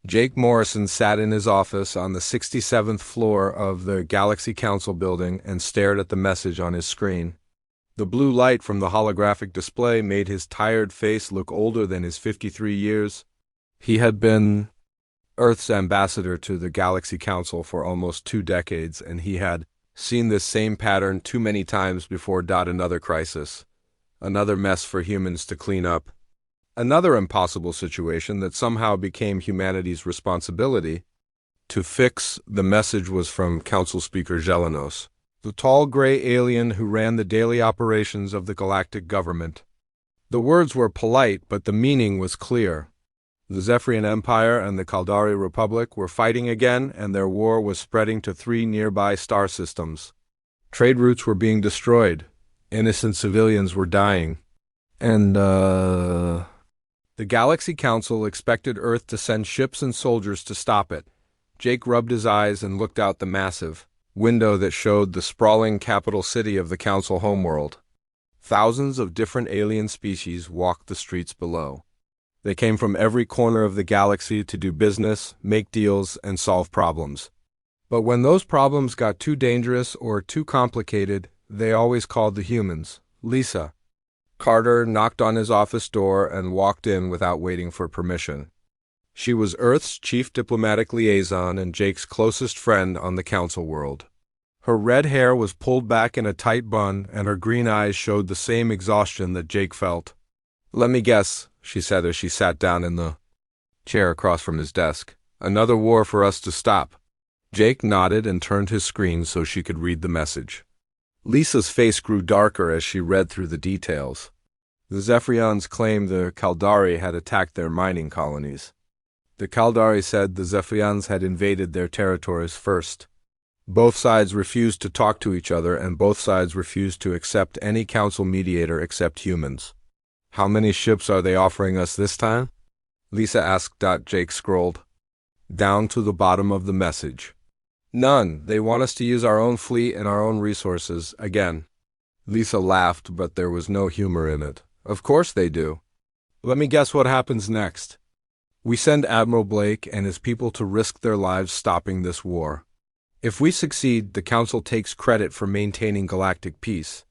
Jake Morrison sat in his office on the 67th floor of the Galaxy Council building and stared at the message on his screen. The blue light from the holographic display made his tired face look older than his 53 years. He had been Earth's ambassador to the Galaxy Council for almost 2 decades, and he had seen this same pattern too many times before. Another crisis. Another mess for humans to clean up. Another impossible situation that somehow became humanity's responsibility to fix. The message was from Council Speaker Gelenos, the tall gray alien who ran the daily operations of the galactic government. The words were polite, but the meaning was clear. The Zephyrian Empire and the Caldari Republic were fighting again, and their war was spreading to 3 nearby star systems. Trade routes were being destroyed. Innocent civilians were dying. And, the Galaxy Council expected Earth to send ships and soldiers to stop it. Jake rubbed his eyes and looked out the massive window that showed the sprawling capital city of the Council homeworld. Thousands of different alien species walked the streets below. They came from every corner of the galaxy to do business, make deals, and solve problems. But when those problems got too dangerous or too complicated, they always called the humans. Lisa. Carter knocked on his office door and walked in without waiting for permission. She was Earth's chief diplomatic liaison and Jake's closest friend on the Council world. Her red hair was pulled back in a tight bun, and her green eyes showed the same exhaustion that Jake felt. "Let me guess," she said as she sat down in the chair across from his desk. "Another war for us to stop." Jake nodded and turned his screen so she could read the message. Lisa's face grew darker as she read through the details. The Zephyrians claimed the Caldari had attacked their mining colonies. The Caldari said the Zephyrians had invaded their territories first. Both sides refused to talk to each other, and both sides refused to accept any council mediator except humans. "How many ships are they offering us this time?" Lisa asked. Jake scrolled down to the bottom of the message. "None. They want us to use our own fleet and our own resources, again." Lisa laughed, but there was no humor in it. "Of course they do. Let me guess what happens next. We send Admiral Blake and his people to risk their lives stopping this war. If we succeed, the Council takes credit for maintaining galactic peace.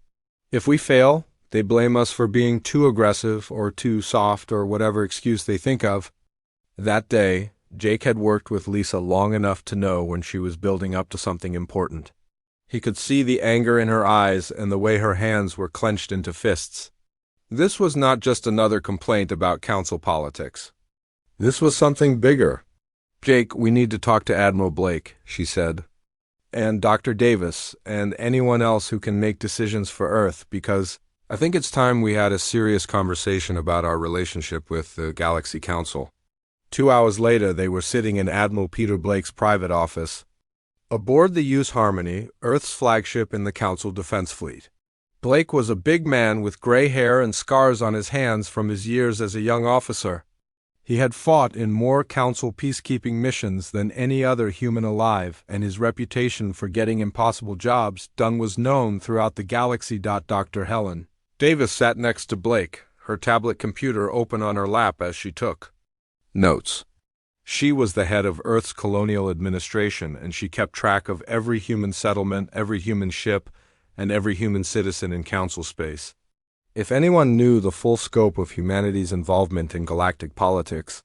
If we fail, they blame us for being too aggressive or too soft or whatever excuse they think of." That day, Jake had worked with Lisa long enough to know when she was building up to something important. He could see the anger in her eyes and the way her hands were clenched into fists. This was not just another complaint about council politics. This was something bigger. "Jake, we need to talk to Admiral Blake," she said, "and Dr. Davis, and anyone else who can make decisions for Earth, because I think it's time we had a serious conversation about our relationship with the Galaxy Council." 2 hours later, they were sitting in Admiral Peter Blake's private office, aboard the Use Harmony, Earth's flagship in the Council Defense Fleet. Blake was a big man with gray hair and scars on his hands from his years as a young officer. He had fought in more Council peacekeeping missions than any other human alive, and his reputation for getting impossible jobs done was known throughout the galaxy. Dr. Helen Davis sat next to Blake, her tablet computer open on her lap as she took notes. She was the head of Earth's colonial administration, and she kept track of every human settlement, every human ship, and every human citizen in Council space. If anyone knew the full scope of humanity's involvement in galactic politics,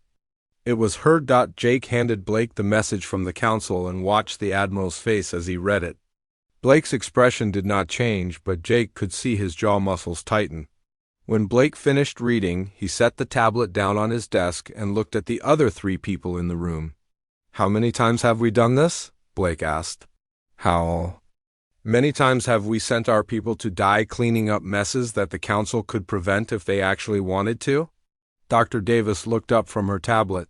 it was her. Jake handed Blake the message from the Council and watched the Admiral's face as he read it. Blake's expression did not change, but Jake could see his jaw muscles tighten. When Blake finished reading, he set the tablet down on his desk and looked at the other 3 people in the room. "How many times have we done this?" Blake asked. "How many times have we sent our people to die cleaning up messes that the Council could prevent if they actually wanted to?" Dr. Davis looked up from her tablet.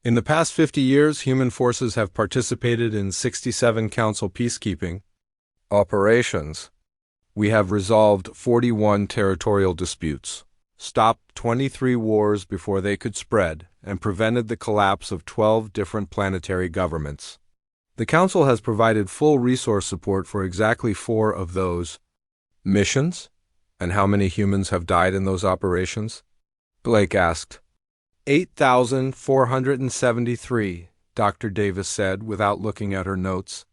"In the past 50 years, human forces have participated in 67 Council peacekeeping operations. We have resolved 41 territorial disputes, stopped 23 wars before they could spread, and prevented the collapse of 12 different planetary governments. The Council has provided full resource support for exactly 4 of those missions." "And how many humans have died in those operations?" Blake asked. 8,473, Dr. Davis said without looking at her notes.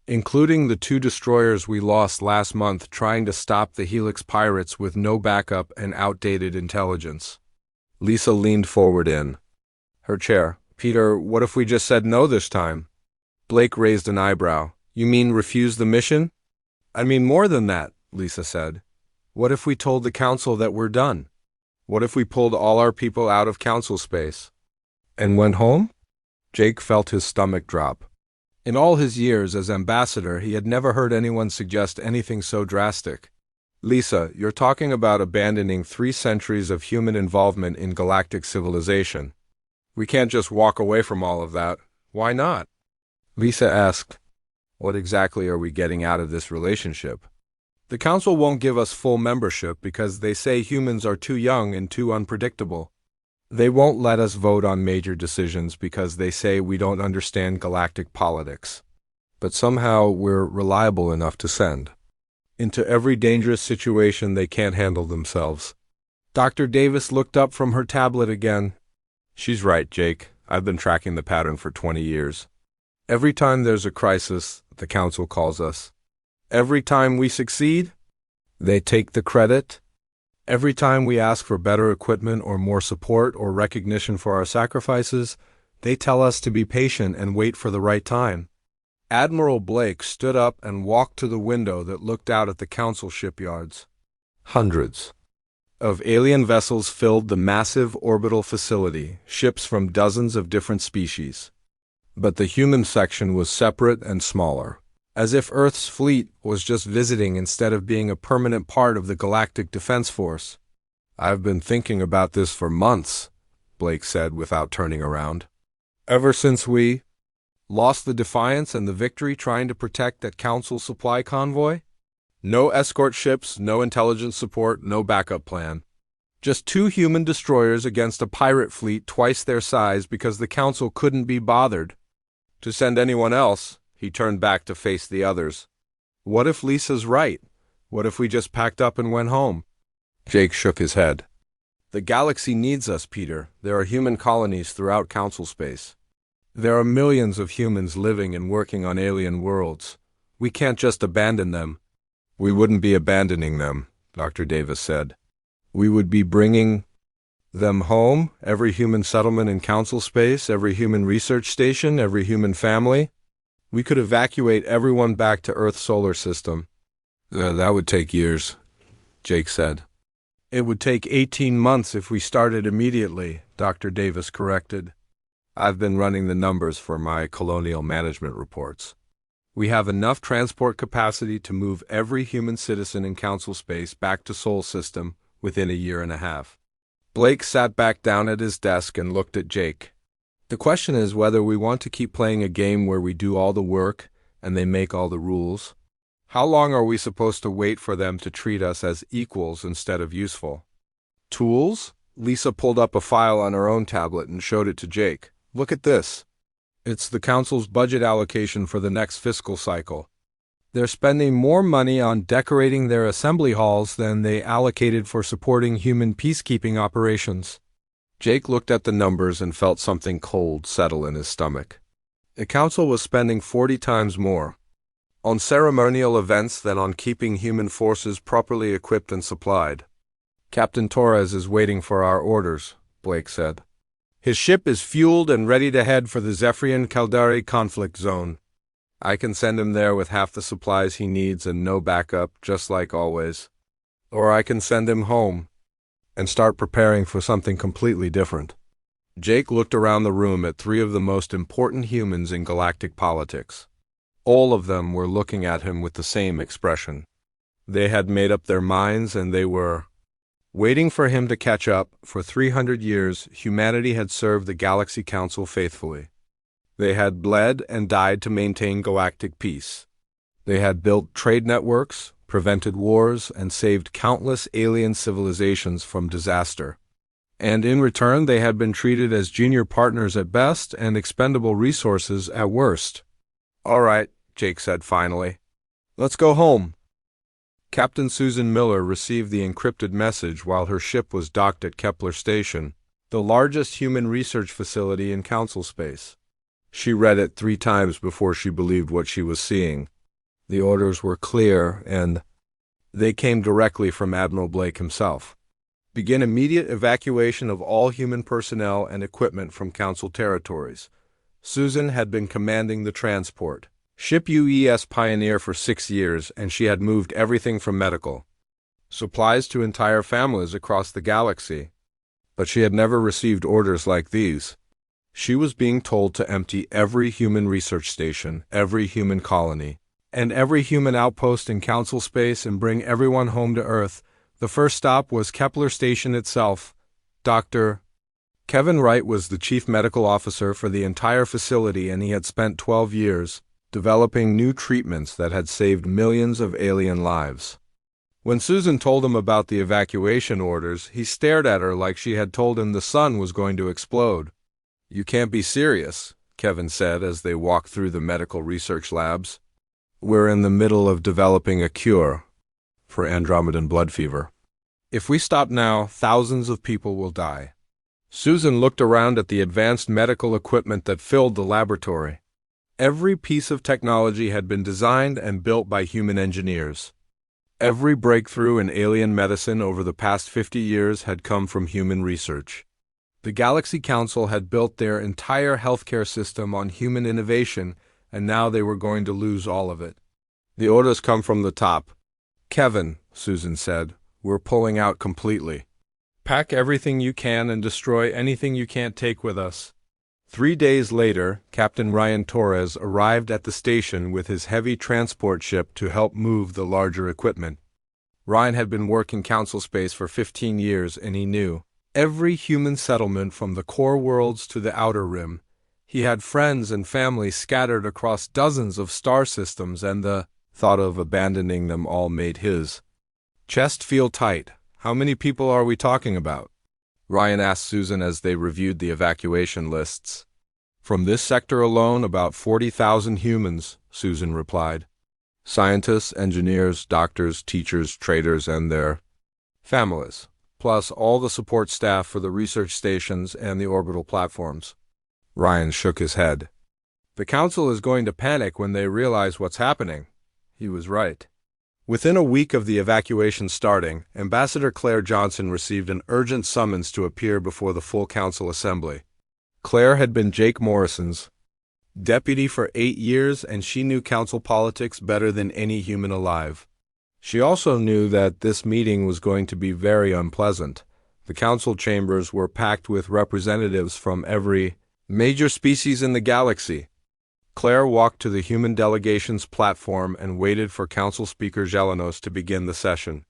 Including the 2 destroyers we lost last month trying to stop the Helix pirates with no backup and outdated intelligence. Lisa leaned forward in her chair. Peter, what if we just said no this time? Blake raised an eyebrow. You mean refuse the mission? I mean more than that, Lisa said. What if we told the council that we're done? What if we pulled all our people out of council space? And went home? Jake felt his stomach drop. In all his years as ambassador, he had never heard anyone suggest anything so drastic. Lisa, you're talking about abandoning 3 centuries of human involvement in galactic civilization. We can't just walk away from all of that. Why not? Lisa asked, what exactly are we getting out of this relationship? The council won't give us full membership because they say humans are too young and too unpredictable. They won't let us vote on major decisions because they say we don't understand galactic politics. But somehow we're reliable enough to send. Into every dangerous situation they can't handle themselves. Dr. Davis looked up from her tablet again. She's right, Jake. I've been tracking the pattern for 20 years. Every time there's a crisis, the council calls us. Every time we succeed, they take the credit. Every time we ask for better equipment or more support or recognition for our sacrifices, they tell us to be patient and wait for the right time. Admiral Blake stood up and walked to the window that looked out at the council shipyards. Hundreds of alien vessels filled the massive orbital facility, ships from dozens of different species. But the human section was separate and smaller, as if Earth's fleet was just visiting instead of being a permanent part of the Galactic Defense Force. I've been thinking about this for months, Blake said without turning around. Ever since we lost the Defiance and the Victory trying to protect that Council supply convoy? No escort ships, no intelligence support, no backup plan. Just 2 human destroyers against a pirate fleet twice their size because the Council couldn't be bothered to send anyone else. He turned back to face the others. What if Lisa's right? What if we just packed up and went home? Jake shook his head. The galaxy needs us, Peter. There are human colonies throughout Council space. There are millions of humans living and working on alien worlds. We can't just abandon them. We wouldn't be abandoning them, Dr. Davis said. We would be bringing them home, every human settlement in Council space, every human research station, every human family. We could evacuate everyone back to Earth's solar system. That would take years, Jake said. It would take 18 months if we started immediately, Dr. Davis corrected. I've been running the numbers for my colonial management reports. We have enough transport capacity to move every human citizen in Council space back to Sol system within a year and a half. Blake sat back down at his desk and looked at Jake. The question is whether we want to keep playing a game where we do all the work and they make all the rules. How long are we supposed to wait for them to treat us as equals instead of useful? Tools? Lisa pulled up a file on her own tablet and showed it to Jake. Look at this. It's the Council's budget allocation for the next fiscal cycle. They're spending more money on decorating their assembly halls than they allocated for supporting human peacekeeping operations. Jake looked at the numbers and felt something cold settle in his stomach. The Council was spending 40 times more on ceremonial events than on keeping human forces properly equipped and supplied. Captain Torres is waiting for our orders, Blake said. His ship is fueled and ready to head for the Zephyrian Caldari conflict zone. I can send him there with half the supplies he needs and no backup, just like always. Or I can send him home and start preparing for something completely different. Jake looked around the room at 3 of the most important humans in galactic politics. All of them were looking at him with the same expression. They had made up their minds and they were waiting for him to catch up. For 300 years, humanity had served the Galaxy Council faithfully. They had bled and died to maintain galactic peace. They had built trade networks, prevented wars, and saved countless alien civilizations from disaster. And in return, they had been treated as junior partners at best and expendable resources at worst. All right, Jake said finally. Let's go home. Captain Susan Miller received the encrypted message while her ship was docked at Kepler Station. the largest human research facility in council space. She read it 3 times before she believed what she was seeing. The orders were clear, and they came directly from Admiral Blake himself. Begin immediate evacuation of all human personnel and equipment from council territories. Susan had been commanding the transport ship UES Pioneer for 6 years, and she had moved everything from medical supplies to entire families across the galaxy. But she had never received orders like these. She was being told to empty every human research station, every human colony, and every human outpost in council space and bring everyone home to Earth. The first stop was Kepler Station itself. Dr. Kevin Wright was the chief medical officer for the entire facility, and he had spent 12 years developing new treatments that had saved millions of alien lives. When Susan told him about the evacuation orders, he stared at her like she had told him the sun was going to explode. "You can't be serious," Kevin said as they walked through the medical research labs. "We're in the middle of developing a cure for Andromedan blood fever. If we stop now, thousands of people will die." Susan looked around at the advanced medical equipment that filled the laboratory. Every piece of technology had been designed and built by human engineers. Every breakthrough in alien medicine over the past 50 years had come from human research. The Galaxy Council had built their entire healthcare system on human innovation, and now they were going to lose all of it. "The orders come from the top." "Kevin," Susan said, "we're pulling out completely. Pack everything you can and destroy anything you can't take with us." 3 days later, Captain Ryan Torres arrived at the station with his heavy transport ship to help move the larger equipment. Ryan had been working council space for 15 years, and he knew every human settlement from the core worlds to the outer rim. He had friends and family scattered across dozens of star systems, and the thought of abandoning them all made his chest feel tight. "How many people are we talking about?" Ryan asked Susan as they reviewed the evacuation lists. "From this sector alone, about 40,000 humans," Susan replied. "Scientists, engineers, doctors, teachers, traders, and their families, plus all the support staff for the research stations and the orbital platforms." Ryan shook his head. "The Council is going to panic when they realize what's happening." He was right. Within a week of the evacuation starting, Ambassador Claire Johnson received an urgent summons to appear before the full Council Assembly. Claire had been Jake Morrison's deputy for 8 years, and she knew Council politics better than any human alive. She also knew that this meeting was going to be very unpleasant. The Council chambers were packed with representatives from every major species in the galaxy. Claire walked to the human delegation's platform and waited for Council Speaker Gelenos to begin the session.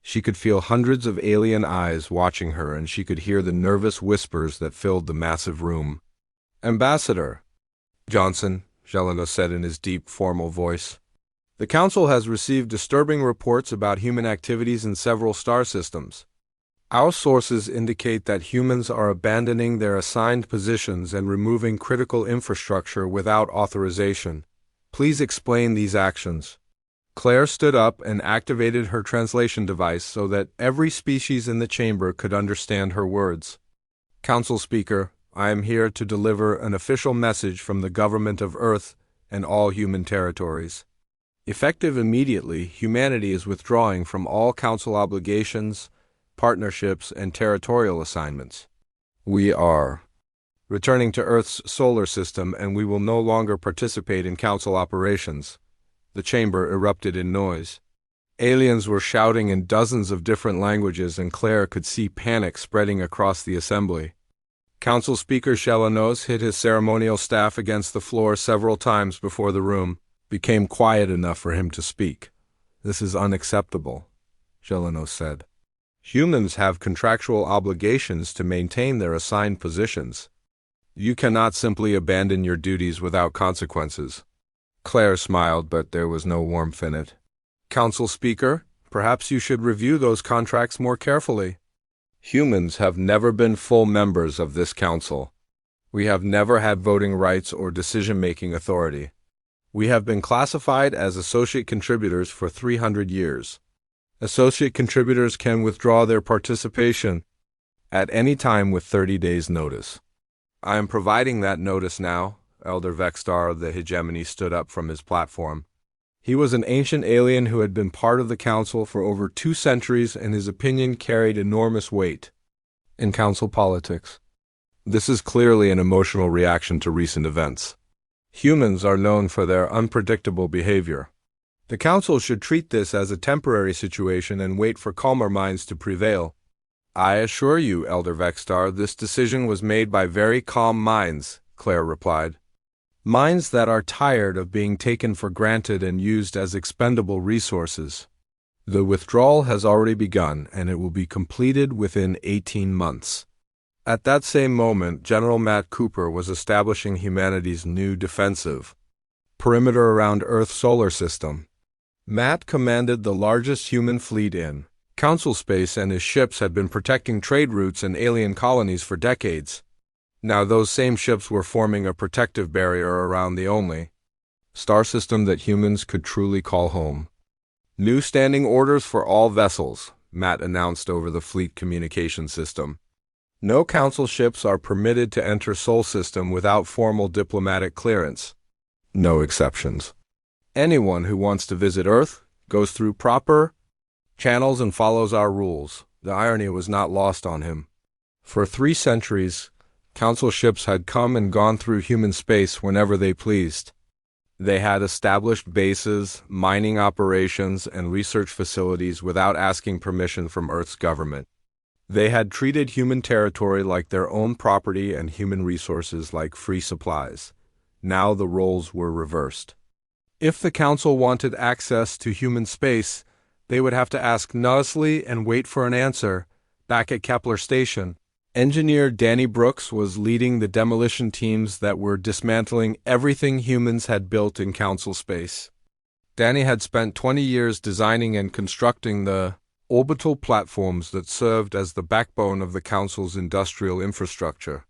She could feel hundreds of alien eyes watching her, and she could hear the nervous whispers that filled the massive room. "Ambassador Johnson," Gelenos said in his deep, formal voice, "the Council has received disturbing reports about human activities in several star systems. Our sources indicate that humans are abandoning their assigned positions and removing critical infrastructure without authorization. Please explain these actions." Claire stood up and activated her translation device so that every species in the chamber could understand her words. "Council Speaker, I am here to deliver an official message from the government of Earth and all human territories. Effective immediately, humanity is withdrawing from all Council obligations, partnerships, and territorial assignments. We are returning to Earth's solar system, and we will no longer participate in Council operations." The chamber erupted in noise. Aliens were shouting in dozens of different languages, and Claire could see panic spreading across the assembly. Council Speaker Gelenos hit his ceremonial staff against the floor several times before the room became quiet enough for him to speak. "This is unacceptable," Gelenos said. "Humans have contractual obligations to maintain their assigned positions. You cannot simply abandon your duties without consequences." Claire smiled, but there was no warmth in it. "Council Speaker, perhaps you should review those contracts more carefully. Humans have never been full members of this council. We have never had voting rights or decision-making authority. We have been classified as associate contributors for 300 years. Associate contributors can withdraw their participation at any time with 30 days' notice. I am providing that notice now. Elder Vextar of the Hegemony stood up from his platform. He was an ancient alien who had been part of the Council for over 2 centuries, and his opinion carried enormous weight in Council politics. This is clearly an emotional reaction to recent events. Humans are known for their unpredictable behavior. The Council should treat this as a temporary situation and wait for calmer minds to prevail. I assure you, Elder Vextar, this decision was made by very calm minds, Claire replied. Minds that are tired of being taken for granted and used as expendable resources. The withdrawal has already begun, and it will be completed within 18 months. At that same moment, General Matt Cooper was establishing humanity's new defensive perimeter around Earth's solar system. Matt commanded the largest human fleet in Council space, and his ships had been protecting trade routes and alien colonies for decades. Now those same ships were forming a protective barrier around the only star system that humans could truly call home. New standing orders for all vessels, Matt announced over the fleet communication system. No Council ships are permitted to enter Sol system without formal diplomatic clearance. No exceptions. Anyone who wants to visit Earth goes through proper channels and follows our rules. The irony was not lost on him. For 3 centuries, Council ships had come and gone through human space whenever they pleased. They had established bases, mining operations, and research facilities without asking permission from Earth's government. They had treated human territory like their own property and human resources like free supplies. Now the roles were reversed. If the Council wanted access to human space, they would have to ask Nusley and wait for an answer. Back at Kepler Station, Engineer Danny Brooks was leading the demolition teams that were dismantling everything humans had built in Council space. Danny had spent 20 years designing and constructing the orbital platforms that served as the backbone of the Council's industrial infrastructure.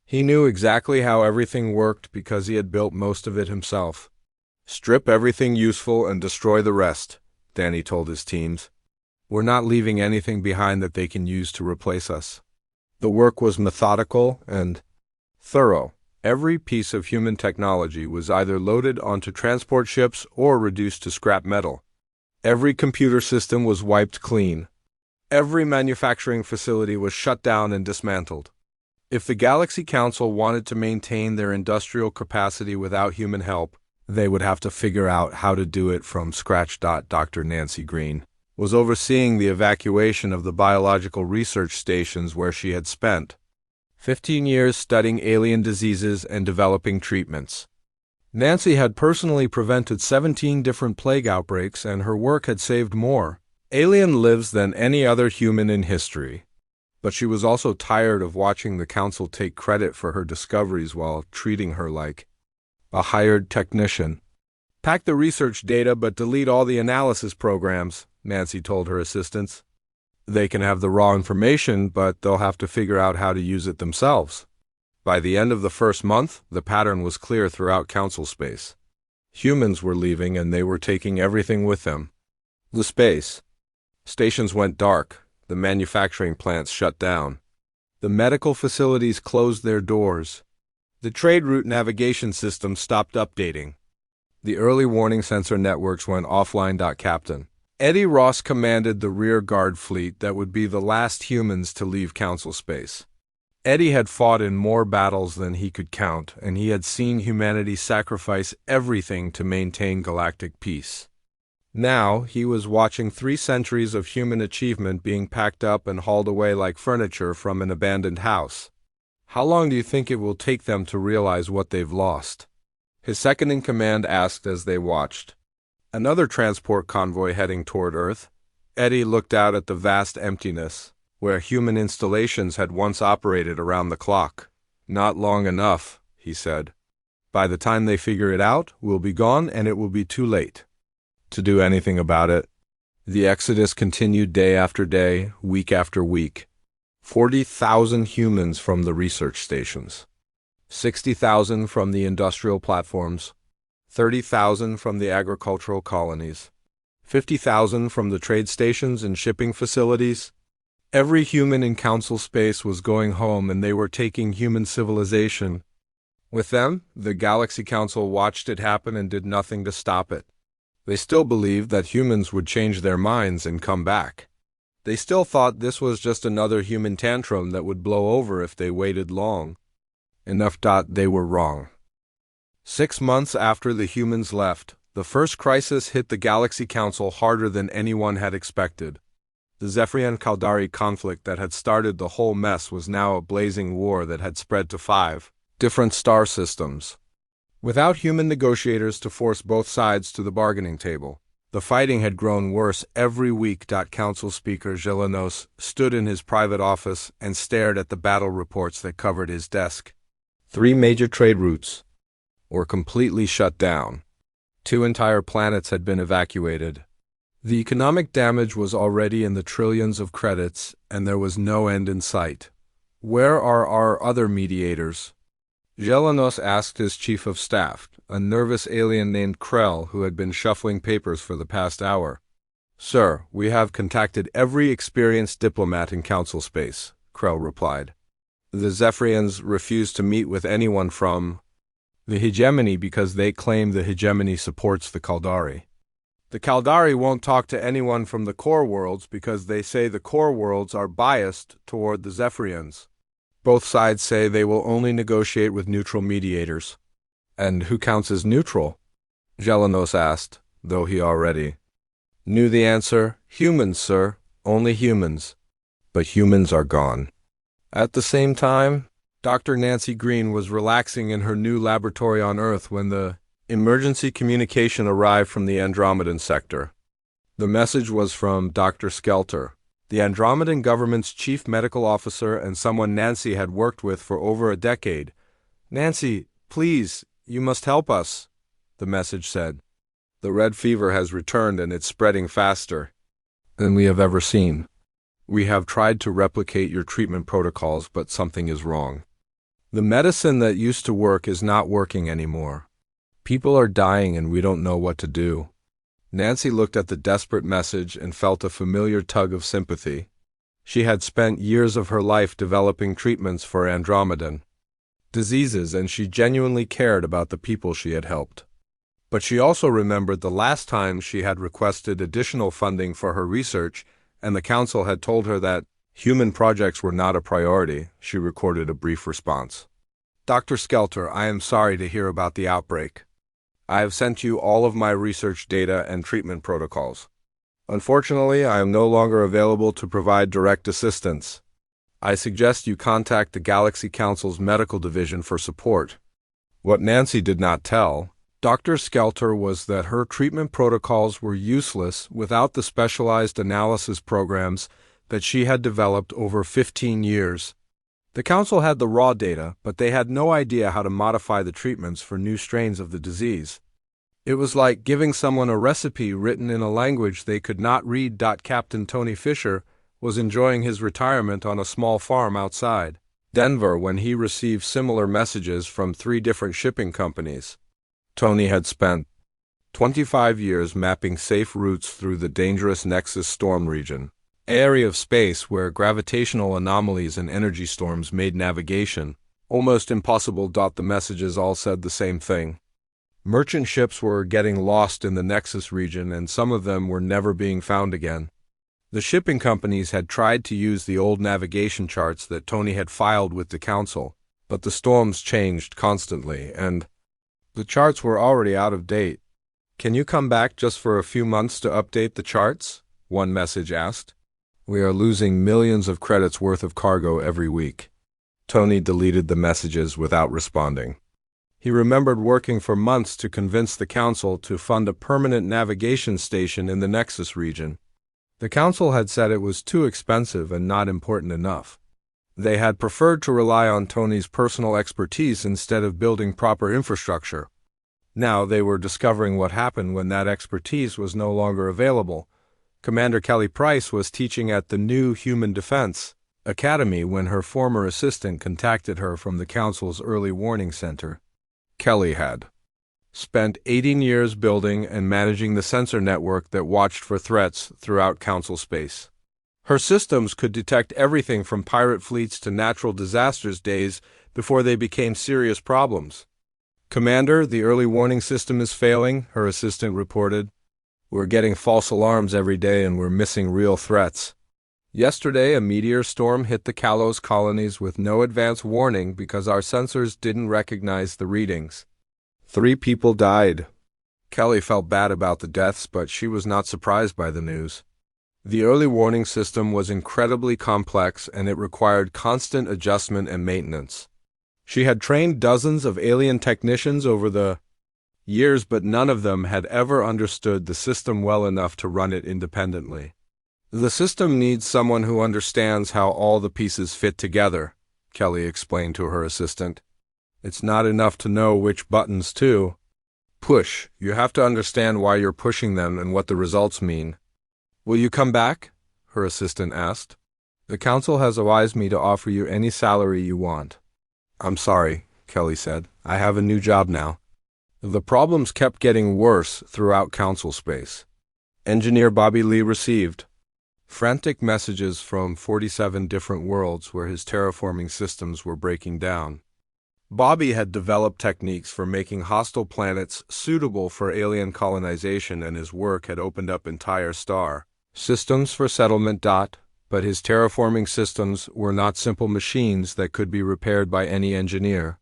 He knew exactly how everything worked because he had built most of it himself. Strip everything useful and destroy the rest, Danny told his teams. We're not leaving anything behind that they can use to replace us. The work was methodical and thorough. Every piece of human technology was either loaded onto transport ships or reduced to scrap metal. Every computer system was wiped clean. Every manufacturing facility was shut down and dismantled. If the Galaxy Council wanted to maintain their industrial capacity without human help, they would have to figure out how to do it from scratch. Dr. Nancy Green was overseeing the evacuation of the biological research stations where she had spent 15 years studying alien diseases and developing treatments. Nancy had personally prevented 17 different plague outbreaks, and her work had saved more alien lives than any other human in history. But she was also tired of watching the Council take credit for her discoveries while treating her like a hired technician. Pack the research data but delete all the analysis programs, Nancy told her assistants. They can have the raw information, but they'll have to figure out how to use it themselves. By the end of the first month, the pattern was clear throughout Council space. Humans were leaving, and they were taking everything with them. The space stations went dark. The manufacturing plants shut down. The medical facilities closed their doors. The trade route navigation system stopped updating. The early warning sensor networks went offline. Captain Eddie Ross commanded the rear guard fleet that would be the last humans to leave Council space. Eddie had fought in more battles than he could count, and he had seen humanity sacrifice everything to maintain galactic peace. Now he was watching 3 centuries of human achievement being packed up and hauled away like furniture from an abandoned house. How long do you think it will take them to realize what they've lost? His second-in-command asked as they watched. Another transport convoy heading toward Earth. Eddie looked out at the vast emptiness, where human installations had once operated around the clock. Not long enough, he said. By the time they figure it out, we'll be gone and it will be too late to do anything about it. The exodus continued day after day, week after week. 40,000 humans from the research stations. 60,000 from the industrial platforms. 30,000 from the agricultural colonies. 50,000 from the trade stations and shipping facilities. Every human in Council space was going home, and they were taking human civilization with them. The Galaxy Council watched it happen and did nothing to stop it. They still believed that humans would change their minds and come back. They still thought this was just another human tantrum that would blow over if they waited long enough. They were wrong. 6 months after the humans left, the first crisis hit the Galaxy Council harder than anyone had expected. The Zephyrian-Caldari conflict that had started the whole mess was now a blazing war that had spread to 5 different star systems. Without human negotiators to force both sides to the bargaining table, the fighting had grown worse every week. Council Speaker Zelenos stood in his private office and stared at the battle reports that covered his desk. 3 major trade routes were completely shut down. 2 entire planets had been evacuated. The economic damage was already in the trillions of credits, and there was no end in sight. Where are our other mediators? Zelenos asked his chief of staff, a nervous alien named Krell who had been shuffling papers for the past hour. Sir, we have contacted every experienced diplomat in Council space, Krell replied. The Zephyrians refuse to meet with anyone from the hegemony because they claim the hegemony supports the Caldari. The Caldari won't talk to anyone from the core worlds because they say the core worlds are biased toward the Zephyrians. Both sides say they will only negotiate with neutral mediators. And who counts as neutral? Zelenos asked, though he already knew the answer. Humans, sir, only humans. But humans are gone. At the same time, Dr. Nancy Green was relaxing in her new laboratory on Earth when the emergency communication arrived from the Andromedan sector. The message was from Dr. Skelter, the Andromedan government's chief medical officer and someone Nancy had worked with for over a decade. Nancy, please, you must help us, the message said. The red fever has returned and it's spreading faster than we have ever seen. We have tried to replicate your treatment protocols, but something is wrong. The medicine that used to work is not working anymore. People are dying and we don't know what to do. Nancy looked at the desperate message and felt a familiar tug of sympathy. She had spent years of her life developing treatments for Andromedan diseases, and she genuinely cared about the people she had helped. But she also remembered the last time she had requested additional funding for her research, and the council had told her that human projects were not a priority. She recorded a brief response. Dr. Skelter, I am sorry to hear about the outbreak. I have sent you all of my research data and treatment protocols. Unfortunately, I am no longer available to provide direct assistance. I suggest you contact the Galaxy Council's medical division for support. What Nancy did not tell Dr. Skelter was that her treatment protocols were useless without the specialized analysis programs that she had developed over 15 years. The Council had the raw data, but they had no idea how to modify the treatments for new strains of the disease. It was like giving someone a recipe written in a language they could not read. Captain Tony Fisher was enjoying his retirement on a small farm outside Denver when he received similar messages from 3 different shipping companies. Tony had spent 25 years mapping safe routes through the dangerous Nexus storm region, an area of space where gravitational anomalies and energy storms made navigation almost impossible. The messages all said the same thing. Merchant ships were getting lost in the Nexus region, and some of them were never being found again. The shipping companies had tried to use the old navigation charts that Tony had filed with the Council, but the storms changed constantly, and the charts were already out of date. Can you come back just for a few months to update the charts? One message asked. We are losing millions of credits worth of cargo every week. Tony deleted the messages without responding. He remembered working for months to convince the Council to fund a permanent navigation station in the Nexus region. The Council had said it was too expensive and not important enough. They had preferred to rely on Tony's personal expertise instead of building proper infrastructure. Now they were discovering what happened when that expertise was no longer available. Commander Kelly Price was teaching at the new Human Defense Academy when her former assistant contacted her from the Council's Early Warning Center. Kelly had spent 18 years building and managing the sensor network that watched for threats throughout Council space. Her systems could detect everything from pirate fleets to natural disasters days before they became serious problems. "Commander, the early warning system is failing," her assistant reported. "We're getting false alarms every day and we're missing real threats. Yesterday, a meteor storm hit the Kalos colonies with no advance warning because our sensors didn't recognize the readings. 3 people died." Kelly felt bad about the deaths, but she was not surprised by the news. The early warning system was incredibly complex and it required constant adjustment and maintenance. She had trained dozens of alien technicians over the years, but none of them had ever understood the system well enough to run it independently. "The system needs someone who understands how all the pieces fit together," Kelly explained to her assistant. "It's not enough to know which buttons to push. You have to understand why you're pushing them and what the results mean." "Will you come back?" her assistant asked. "The council has advised me to offer you any salary you want." "I'm sorry," Kelly said. "I have a new job now." The problems kept getting worse throughout council space. Engineer Bobby Lee received frantic messages from 47 different worlds where his terraforming systems were breaking down. Bobby had developed techniques for making hostile planets suitable for alien colonization, and his work had opened up entire star systems for settlement. But his terraforming systems were not simple machines that could be repaired by any engineer.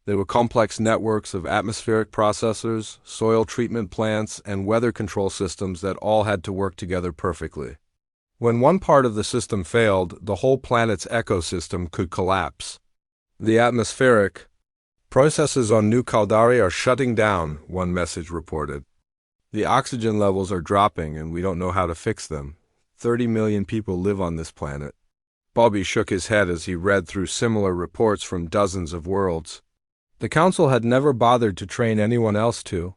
They were complex networks of atmospheric processors, soil treatment plants, and weather control systems that all had to work together perfectly. When one part of the system failed, the whole planet's ecosystem could collapse. "The atmospheric processes on New Caldari are shutting down," one message reported. "The oxygen levels are dropping and we don't know how to fix them. 30 million people live on this planet." Bobby shook his head as he read through similar reports from dozens of worlds. The council had never bothered to train anyone else to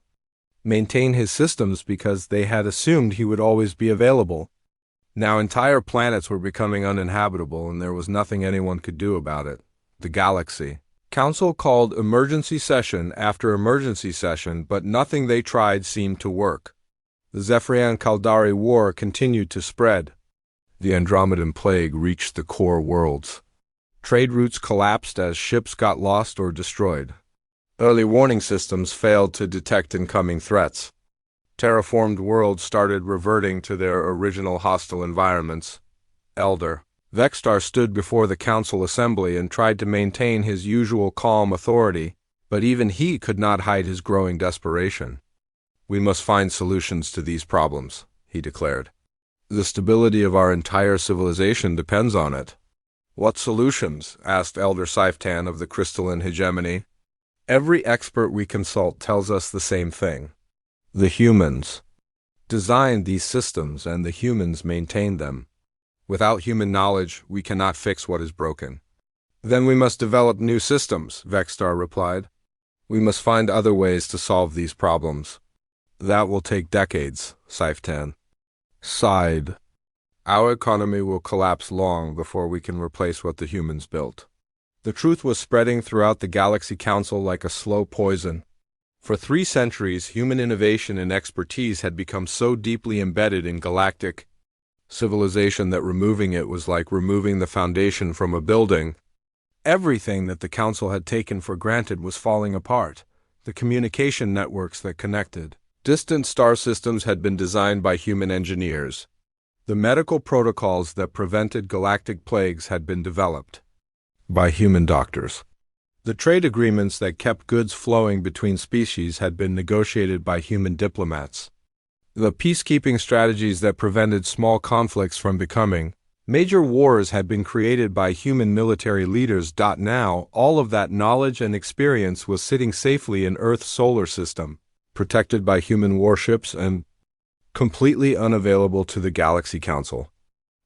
maintain his systems because they had assumed he would always be available. Now entire planets were becoming uninhabitable and there was nothing anyone could do about it. The Galaxy Council called emergency session after emergency session, but nothing they tried seemed to work. The Zephyrian Caldari War continued to spread. The Andromedan Plague reached the core worlds. Trade routes collapsed as ships got lost or destroyed. Early warning systems failed to detect incoming threats. Terraformed worlds started reverting to their original hostile environments. Elder Vextar stood before the council assembly and tried to maintain his usual calm authority, but even he could not hide his growing desperation. "We must find solutions to these problems," he declared. "The stability of our entire civilization depends on it." "What solutions?" asked Elder Siftan of the Crystalline Hegemony. "Every expert we consult tells us the same thing. The humans designed these systems and the humans maintain them. Without human knowledge, we cannot fix what is broken." "Then we must develop new systems," Vextar replied. "We must find other ways to solve these problems." "That will take decades," Siftan sighed. "Our economy will collapse long before we can replace what the humans built." The truth was spreading throughout the Galaxy Council like a slow poison. For 3 centuries, human innovation and expertise had become so deeply embedded in galactic civilization that removing it was like removing the foundation from a building. Everything that the Council had taken for granted was falling apart. The communication networks that connected distant star systems had been designed by human engineers. The medical protocols that prevented galactic plagues had been developed by human doctors. The trade agreements that kept goods flowing between species had been negotiated by human diplomats. The peacekeeping strategies that prevented small conflicts from becoming major wars had been created by human military leaders. Now, all of that knowledge and experience was sitting safely in Earth's solar system, protected by human warships and completely unavailable to the Galaxy Council.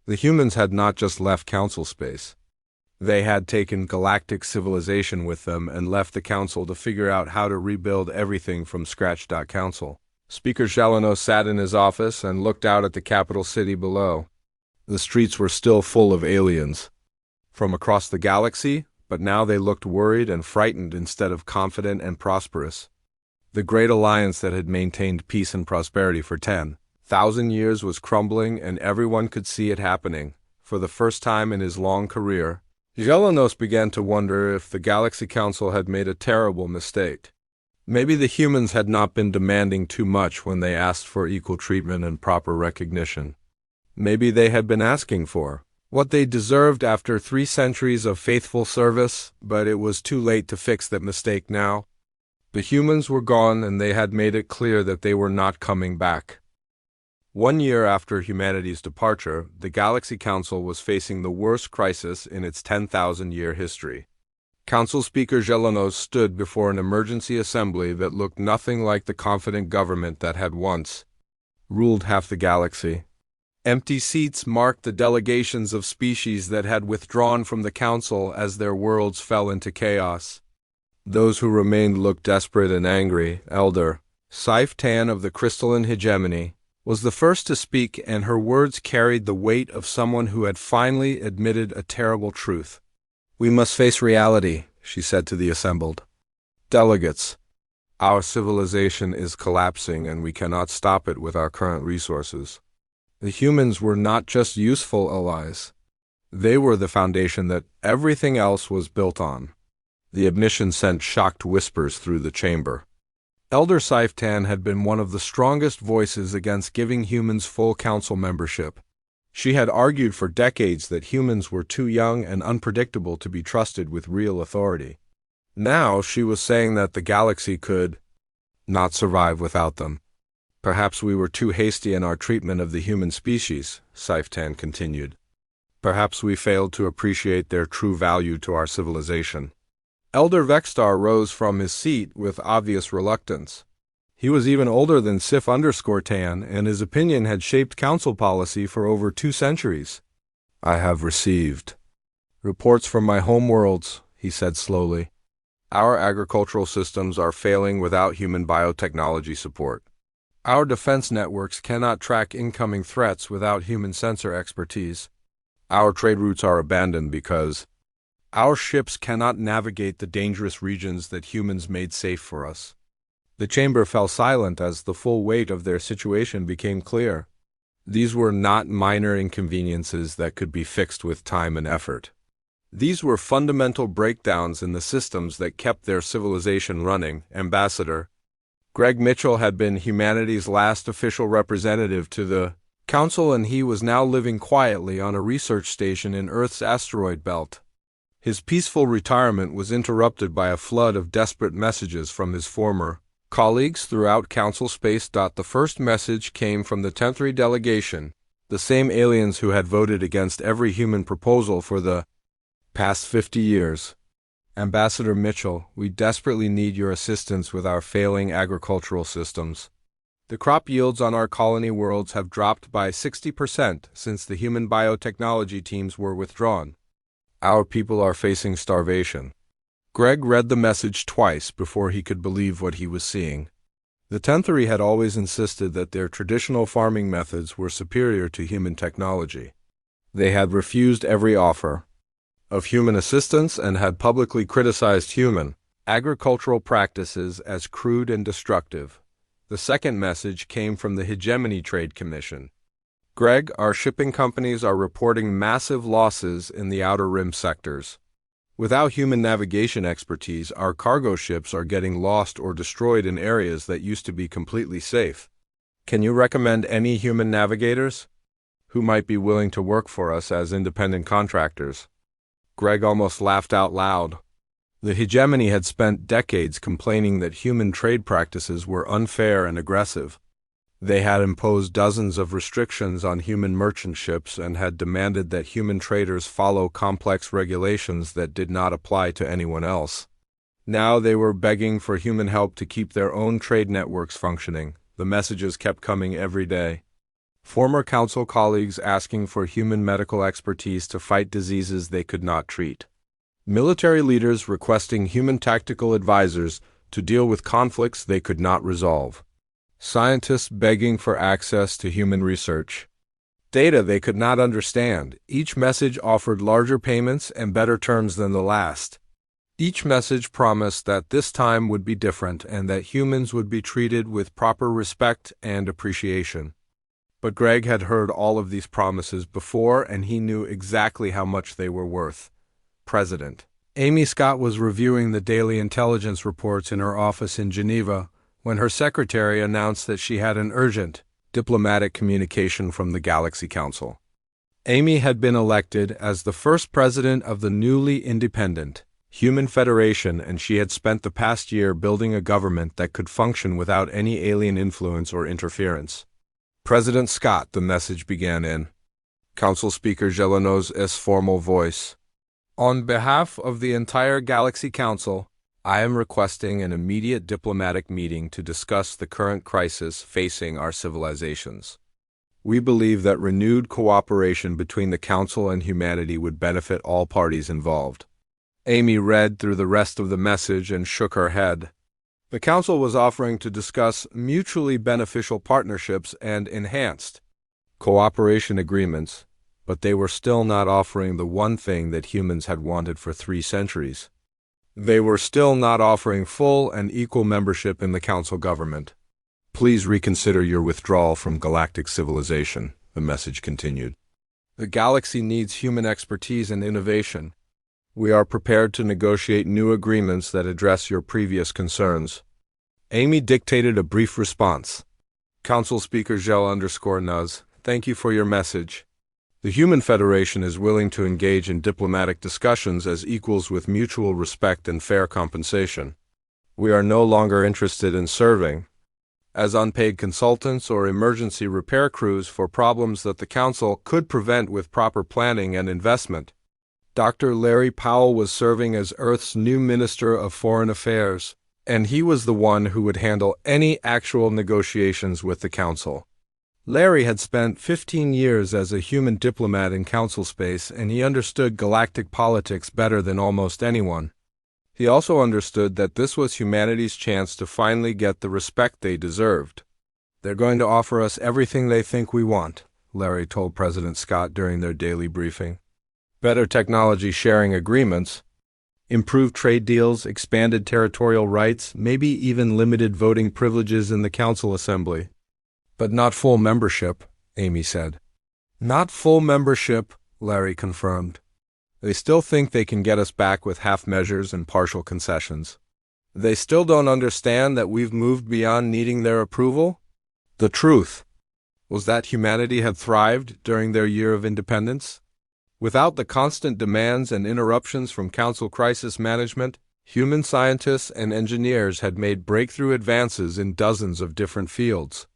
The humans had not just left Council space. They had taken galactic civilization with them and left the Council to figure out how to rebuild everything from scratch. Council Speaker Gelano sat in his office and looked out at the capital city below. The streets were still full of aliens from across the galaxy, but now they looked worried and frightened instead of confident and prosperous. The great alliance that had maintained peace and prosperity for 10,000 years was crumbling, and everyone could see it happening. for the first time in his long career, Zelenos began to wonder if the Galaxy Council had made a terrible mistake. Maybe the humans had not been demanding too much when they asked for equal treatment and proper recognition. Maybe they had been asking for what they deserved after 3 centuries of faithful service, but it was too late to fix that mistake now. The humans were gone, and they had made it clear that they were not coming back. 1 year after humanity's departure, the Galaxy Council was facing the worst crisis in its 10,000-year history. Council Speaker Zelenos stood before an emergency assembly that looked nothing like the confident government that had once ruled half the galaxy. Empty seats marked the delegations of species that had withdrawn from the council as their worlds fell into chaos. Those who remained looked desperate and angry. Elder Sci-Fi of the crystalline hegemony was the first to speak, and her words carried the weight of someone who had finally admitted a terrible truth. "We must face reality," she said to the assembled delegates. "Our civilization is collapsing, and we cannot stop it with our current resources." The humans were not just useful allies. They were the foundation that everything else was built on. The admission sent shocked whispers through the chamber. Elder Sci-Fi had been one of the strongest voices against giving humans full council membership. She had argued for decades that humans were too young and unpredictable to be trusted with real authority. Now she was saying that the galaxy could not survive without them. "Perhaps we were too hasty in our treatment of the human species," Sci-Fi continued. "Perhaps we failed to appreciate their true value to our civilization." Elder Vexstar rose from his seat with obvious reluctance. He was even older than Sif_Tan, and his opinion had shaped council policy for over 2 centuries. "I have received reports from my home worlds," he said slowly. "Our agricultural systems are failing without human biotechnology support. Our defense networks cannot track incoming threats without human sensor expertise. Our trade routes are abandoned because our ships cannot navigate the dangerous regions that humans made safe for us." The chamber fell silent as the full weight of their situation became clear. These were not minor inconveniences that could be fixed with time and effort. These were fundamental breakdowns in the systems that kept their civilization running. Ambassador Greg Mitchell had been humanity's last official representative to the Council, and he was now living quietly on a research station in Earth's asteroid belt. His peaceful retirement was interrupted by a flood of desperate messages from his former colleagues throughout Council space. The first message came from the 10th delegation, the same aliens who had voted against every human proposal for the past 50 years. "Ambassador Mitchell, we desperately need your assistance with our failing agricultural systems. The crop yields on our colony worlds have dropped by 60% since the human biotechnology teams were withdrawn. Our people are facing starvation." Greg read the message twice before he could believe what he was seeing. The Tenthri had always insisted that their traditional farming methods were superior to human technology. They had refused every offer of human assistance and had publicly criticized human agricultural practices as crude and destructive. The second message came from the Hegemony Trade Commission. "Greg, our shipping companies are reporting massive losses in the Outer Rim sectors. Without human navigation expertise, our cargo ships are getting lost or destroyed in areas that used to be completely safe. Can you recommend any human navigators who might be willing to work for us as independent contractors?" Greg almost laughed out loud. The Hegemony had spent decades complaining that human trade practices were unfair and aggressive. They had imposed dozens of restrictions on human merchant ships and had demanded that human traders follow complex regulations that did not apply to anyone else. Now they were begging for human help to keep their own trade networks functioning. The messages kept coming every day. Former council colleagues asking for human medical expertise to fight diseases they could not treat. Military leaders requesting human tactical advisors to deal with conflicts they could not resolve. Scientists begging for access to human research. Data they could not understand. Each message offered larger payments and better terms than the last. Each message promised that this time would be different and that humans would be treated with proper respect and appreciation. But Greg had heard all of these promises before, and he knew exactly how much they were worth. President. Amy Scott was reviewing the daily intelligence reports in her office in Geneva when her secretary announced that she had an urgent diplomatic communication from the Galaxy Council. Amy had been elected as the first president of the newly independent Human Federation, and she had spent the past year building a government that could function without any alien influence or interference. President Scott, the message began in Council Speaker Gelano's formal voice. On behalf of the entire Galaxy Council, I am requesting an immediate diplomatic meeting to discuss the current crisis facing our civilizations. We believe that renewed cooperation between the Council and humanity would benefit all parties involved. Amy read through the rest of the message and shook her head. The Council was offering to discuss mutually beneficial partnerships and enhanced cooperation agreements, but they were still not offering the one thing that humans had wanted for 3 centuries. They were still not offering full and equal membership in the Council government. Please reconsider your withdrawal from galactic civilization, the message continued. The galaxy needs human expertise and innovation. We are prepared to negotiate new agreements that address your previous concerns. Amy dictated a brief response. Council Speaker Gel_Nuz, thank you for your message. The Human Federation is willing to engage in diplomatic discussions as equals with mutual respect and fair compensation. We are no longer interested in serving as unpaid consultants or emergency repair crews for problems that the Council could prevent with proper planning and investment. Dr. Larry Powell was serving as Earth's new Minister of Foreign Affairs, and he was the one who would handle any actual negotiations with the Council. Larry had spent 15 years as a human diplomat in Council space, and he understood galactic politics better than almost anyone. He also understood that this was humanity's chance to finally get the respect they deserved. They're going to offer us everything they think we want, Larry told President Scott during their daily briefing. Better technology sharing agreements, improved trade deals, expanded territorial rights, maybe even limited voting privileges in the Council Assembly. But not full membership, Amy said. Not full membership, Larry confirmed. They still think they can get us back with half measures and partial concessions. They still don't understand that we've moved beyond needing their approval? The truth was that humanity had thrived during their year of independence. Without the constant demands and interruptions from Council crisis management, human scientists and engineers had made breakthrough advances in dozens of different fields.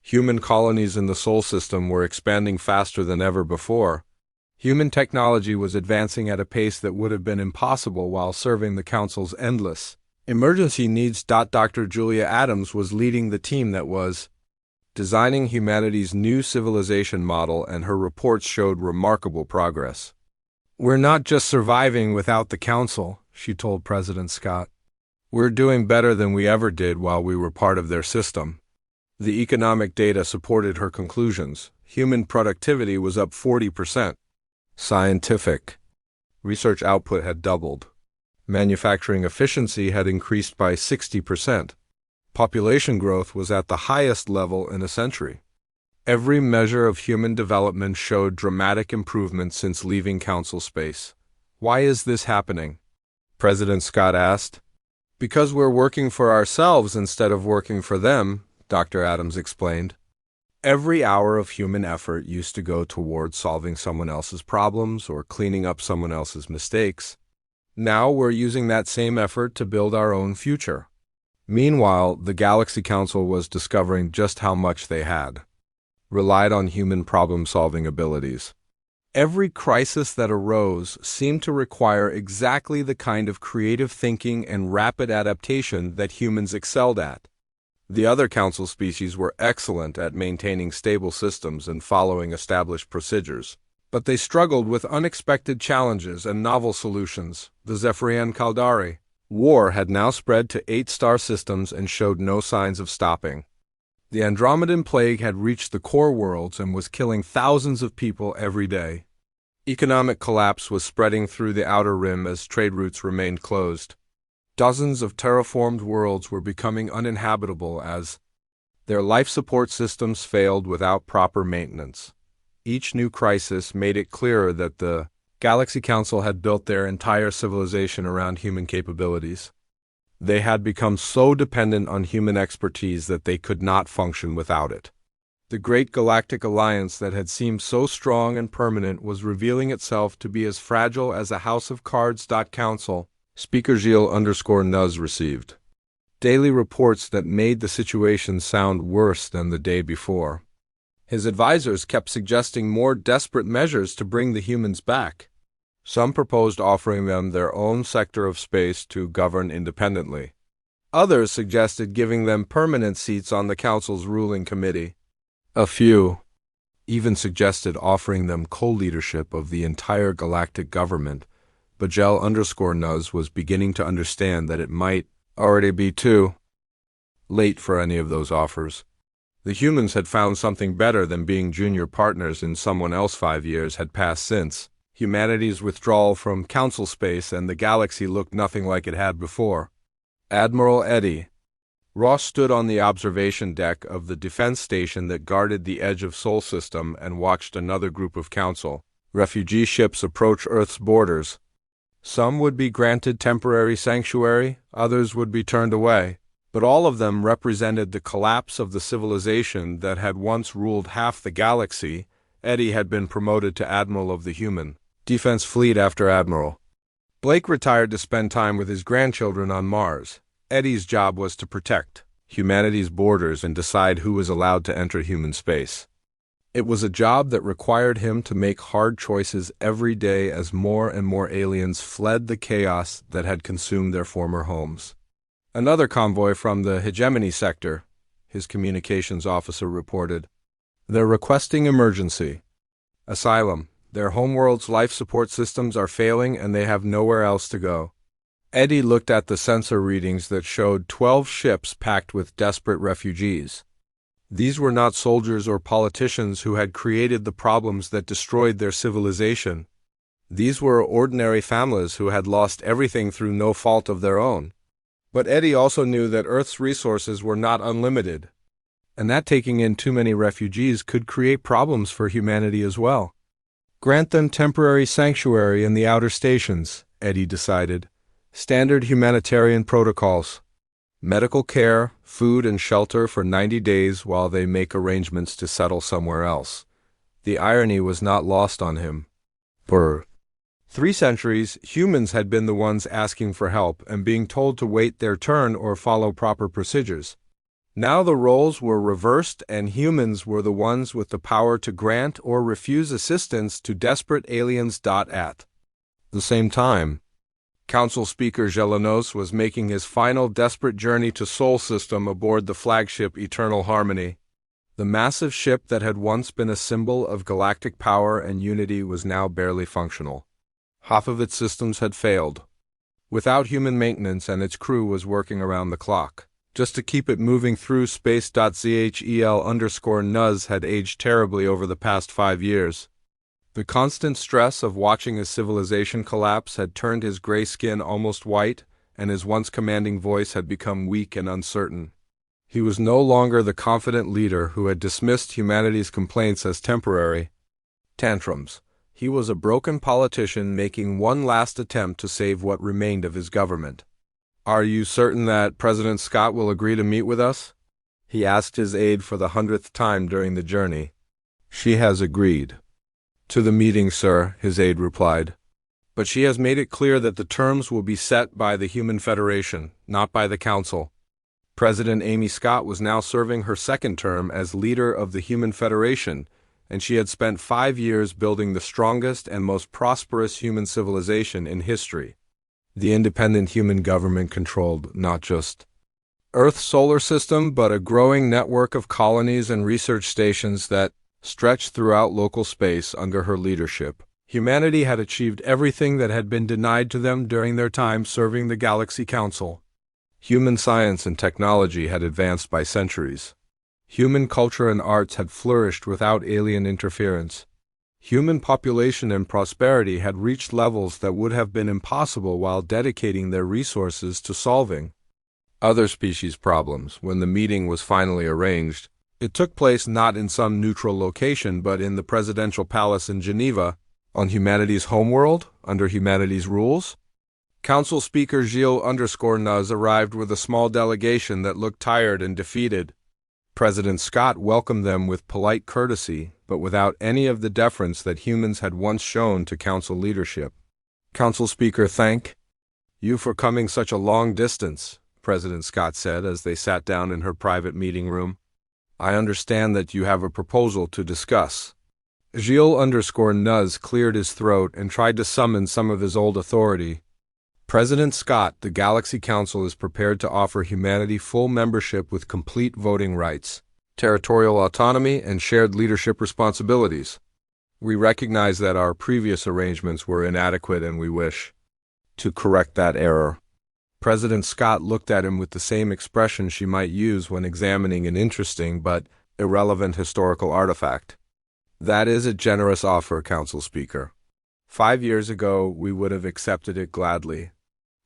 Human colonies in the Sol system were expanding faster than ever before. Human technology was advancing at a pace that would have been impossible while serving the Council's endless emergency needs. Dr. Julia Adams was leading the team that was designing humanity's new civilization model, and her reports showed remarkable progress. We're not just surviving without the Council, she told President Scott. We're doing better than we ever did while we were part of their system. The economic data supported her conclusions. Human productivity was up 40%. Scientific research output had doubled. Manufacturing efficiency had increased by 60%. Population growth was at the highest level in a century. Every measure of human development showed dramatic improvement since leaving Council space. Why is this happening? President Scott asked. Because we're working for ourselves instead of working for them, Dr. Adams explained. Every hour of human effort used to go toward solving someone else's problems or cleaning up someone else's mistakes. Now we're using that same effort to build our own future. Meanwhile, the Galaxy Council was discovering just how much they had relied on human problem-solving abilities. Every crisis that arose seemed to require exactly the kind of creative thinking and rapid adaptation that humans excelled at. The other Council species were excellent at maintaining stable systems and following established procedures, but they struggled with unexpected challenges and novel solutions. The Zephyrian Caldari War had now spread to 8 star systems and showed no signs of stopping. The Andromedan plague had reached the core worlds and was killing thousands of people every day. Economic collapse was spreading through the outer rim as trade routes remained closed. Dozens of terraformed worlds were becoming uninhabitable as Their life support systems failed without proper maintenance. Each new crisis made it clearer that the Galaxy Council had built their entire civilization around human capabilities. They had become so dependent on human expertise that they could not function without it. The great galactic alliance that had seemed so strong and permanent was revealing itself to be as fragile as a house of cards. Council, Speaker Gilles_Nuz received daily reports that made the situation sound worse than the day before. His advisors kept suggesting more desperate measures to bring the humans back. Some proposed offering them their own sector of space to govern independently. Others suggested giving them permanent seats on the Council's ruling committee. A few even suggested offering them co-leadership of the entire galactic government, but Gel_Nuz was beginning to understand that it might already be too late for any of those offers. The humans had found something better than being junior partners in someone else. 5 years had passed since humanity's withdrawal from Council space, and the galaxy looked nothing like it had before. Admiral Eddie Ross stood on the observation deck of the defense station that guarded the edge of Sol System and watched another group of Council refugee ships approach Earth's borders. Some would be granted temporary sanctuary, others would be turned away, but all of them represented the collapse of the civilization that had once ruled half the galaxy. Eddie had been promoted to Admiral of the Human Defense Fleet after Admiral. Blake retired to spend time with his grandchildren on Mars. Eddie's job was to protect humanity's borders and decide who was allowed to enter human space. It was a job that required him to make hard choices every day as more and more aliens fled the chaos that had consumed their former homes. Another convoy from the hegemony sector, his communications officer reported. They're requesting emergency asylum. Their homeworld's life support systems are failing and they have nowhere else to go. Eddie looked at the sensor readings that showed 12 ships packed with desperate refugees. These were not soldiers or politicians who had created the problems that destroyed their civilization. These were ordinary families who had lost everything through no fault of their own. But Eddie also knew that Earth's resources were not unlimited, and that taking in too many refugees could create problems for humanity as well. Grant them temporary sanctuary in the outer stations, Eddie decided. Standard humanitarian protocols. Medical care, food, and shelter for 90 days while they make arrangements to settle somewhere else. The irony was not lost on him. For 3 centuries, humans had been the ones asking for help and being told to wait their turn or follow proper procedures. Now the roles were reversed and humans were the ones with the power to grant or refuse assistance to desperate aliens. At the same time, Council Speaker Gelenos was making his final desperate journey to Sol System aboard the flagship Eternal Harmony. The massive ship that had once been a symbol of galactic power and unity was now barely functional. Half of its systems had failed. Without human maintenance, and its crew was working around the clock just to keep it moving through space. Zhel_Nuz had aged terribly over the past 5 years. The constant stress of watching his civilization collapse had turned his gray skin almost white, and his once commanding voice had become weak and uncertain. He was no longer the confident leader who had dismissed humanity's complaints as temporary tantrums. He was a broken politician making one last attempt to save what remained of his government. "Are you certain that President Scott will agree to meet with us?" he asked his aide for the 100th time during the journey. "She has agreed to the meeting, sir," his aide replied. "But she has made it clear that the terms will be set by the Human Federation, not by the Council." President Amy Scott was now serving her 2nd term as leader of the Human Federation, and she had spent 5 years building the strongest and most prosperous human civilization in history. The independent human government controlled not just Earth's solar system, but a growing network of colonies and research stations that stretched throughout local space under her leadership. Humanity had achieved everything that had been denied to them during their time serving the Galaxy Council. Human science and technology had advanced by centuries. Human culture and arts had flourished without alien interference. Human population and prosperity had reached levels that would have been impossible while dedicating their resources to solving Other species problems. When the meeting was finally arranged, it took place not in some neutral location, but in the presidential palace in Geneva, on humanity's homeworld, under humanity's rules. Council Speaker Gilles_Nuz arrived with a small delegation that looked tired and defeated. President Scott welcomed them with polite courtesy, but without any of the deference that humans had once shown to council leadership. Council Speaker, thank you for coming such a long distance, President Scott said as they sat down in her private meeting room. I understand that you have a proposal to discuss. Gilles_Nuz cleared his throat and tried to summon some of his old authority. President Scott, the Galaxy Council is prepared to offer humanity full membership with complete voting rights, territorial autonomy, and shared leadership responsibilities. We recognize that our previous arrangements were inadequate and we wish to correct that error. President Scott looked at him with the same expression she might use when examining an interesting but irrelevant historical artifact. That is a generous offer, Council Speaker. 5 years ago, we would have accepted it gladly.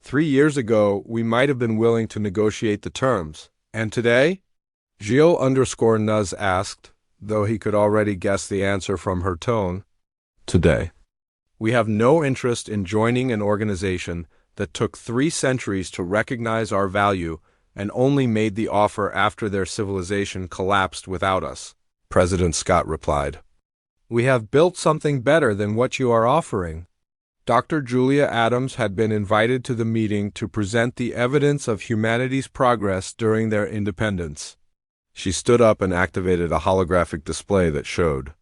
3 years ago, we might have been willing to negotiate the terms. And today? Gilles_Nuz asked, though he could already guess the answer from her tone. Today. We have no interest in joining an organization that took 3 centuries to recognize our value and only made the offer after their civilization collapsed without us, President Scott replied. We have built something better than what you are offering. Dr. Julia Adams had been invited to the meeting to present the evidence of humanity's progress during their independence. She stood up and activated a holographic display that showed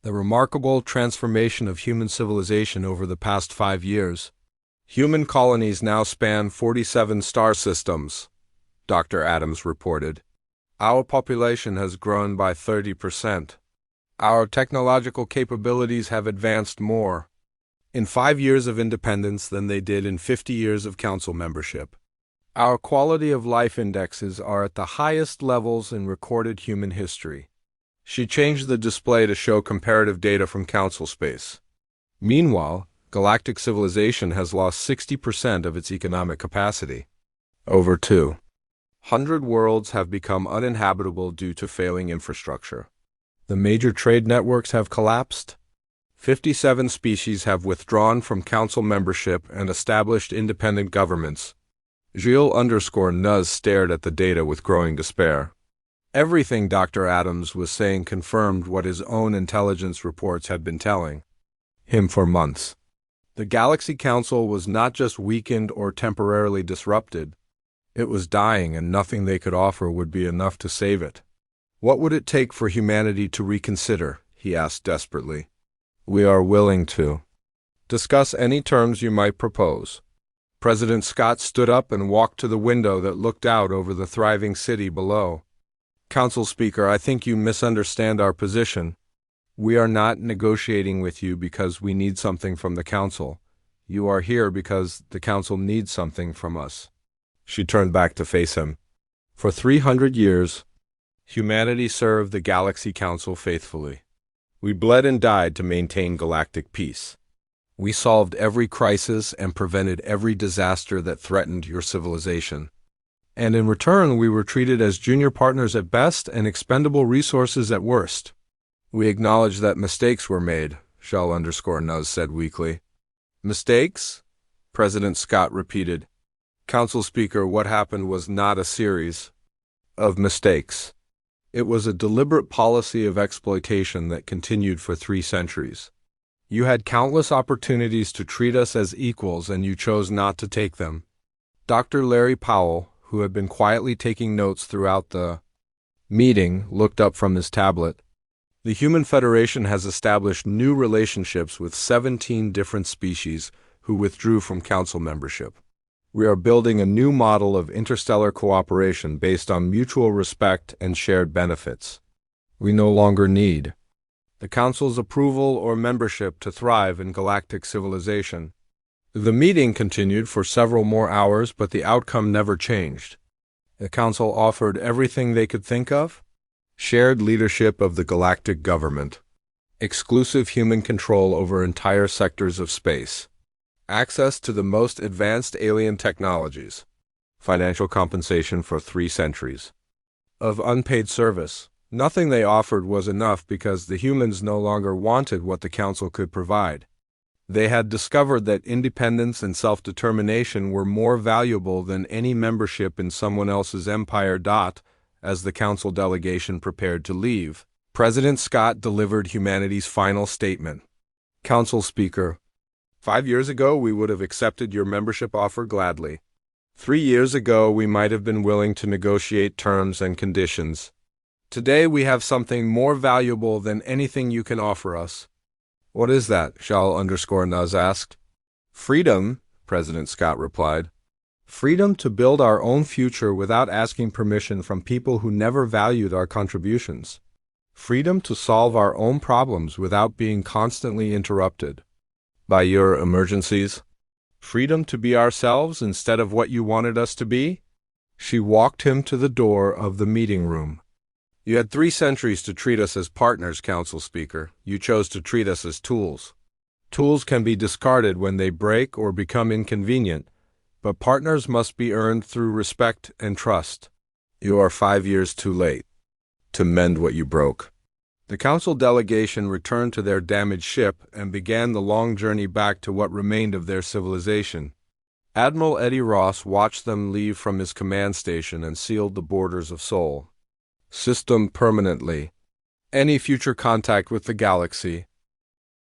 the remarkable transformation of human civilization over the past 5 years. Human colonies now span 47 star systems, Dr. Adams reported. Our population has grown by 30%. Our technological capabilities have advanced more in 5 years of independence than they did in 50 years of council membership. Our quality of life indexes are at the highest levels in recorded human history. She changed the display to show comparative data from council space. Meanwhile, galactic civilization has lost 60% of its economic capacity. Over 200 worlds have become uninhabitable due to failing infrastructure. The major trade networks have collapsed. 57 species have withdrawn from council membership and established independent governments. Gilles_Nuz stared at the data with growing despair. Everything Dr. Adams was saying confirmed what his own intelligence reports had been telling him for months. The Galaxy Council was not just weakened or temporarily disrupted. It was dying, and nothing they could offer would be enough to save it. What would it take for humanity to reconsider? He asked desperately. We are willing to discuss any terms you might propose. President Scott stood up and walked to the window that looked out over the thriving city below. Council Speaker, I think you misunderstand our position. We are not negotiating with you because we need something from the Council. You are here because the Council needs something from us. She turned back to face him. For 300 years, humanity served the Galaxy Council faithfully. We bled and died to maintain galactic peace. We solved every crisis and prevented every disaster that threatened your civilization. And in return, we were treated as junior partners at best and expendable resources at worst. We acknowledge that mistakes were made, Gilles_Nuz said weakly. Mistakes? President Scott repeated. Council Speaker, what happened was not a series of mistakes. It was a deliberate policy of exploitation that continued for 3 centuries. You had countless opportunities to treat us as equals, and you chose not to take them. Dr. Larry Powell, who had been quietly taking notes throughout the meeting, looked up from his tablet. The Human Federation has established new relationships with 17 different species who withdrew from council membership. We are building a new model of interstellar cooperation based on mutual respect and shared benefits. We no longer need the Council's approval or membership to thrive in galactic civilization. The meeting continued for several more hours, but the outcome never changed. The Council offered everything they could think of: shared leadership of the galactic government, exclusive human control over entire sectors of space, access to the most advanced alien technologies, financial compensation for 3 centuries of unpaid service. Nothing they offered was enough because the humans no longer wanted what the council could provide. They had discovered that independence and self-determination were more valuable than any membership in someone else's empire. As the council delegation prepared to leave, President Scott delivered humanity's final statement. Council Speaker: 5 years ago we would have accepted your membership offer gladly. 3 years ago we might have been willing to negotiate terms and conditions. Today we have something more valuable than anything you can offer us. What is that? Shal_Nuz asked. Freedom, President Scott replied. Freedom to build our own future without asking permission from people who never valued our contributions. Freedom to solve our own problems without being constantly interrupted by your emergencies. Freedom to be ourselves instead of what you wanted us to be? She walked him to the door of the meeting room. You had 3 centuries to treat us as partners, Council Speaker. You chose to treat us as tools. Tools can be discarded when they break or become inconvenient, but partners must be earned through respect and trust. You are 5 years too late to mend what you broke. The council delegation returned to their damaged ship and began the long journey back to what remained of their civilization. Admiral Eddie Ross watched them leave from his command station and sealed the borders of Sol System permanently. Any future contact with the galaxy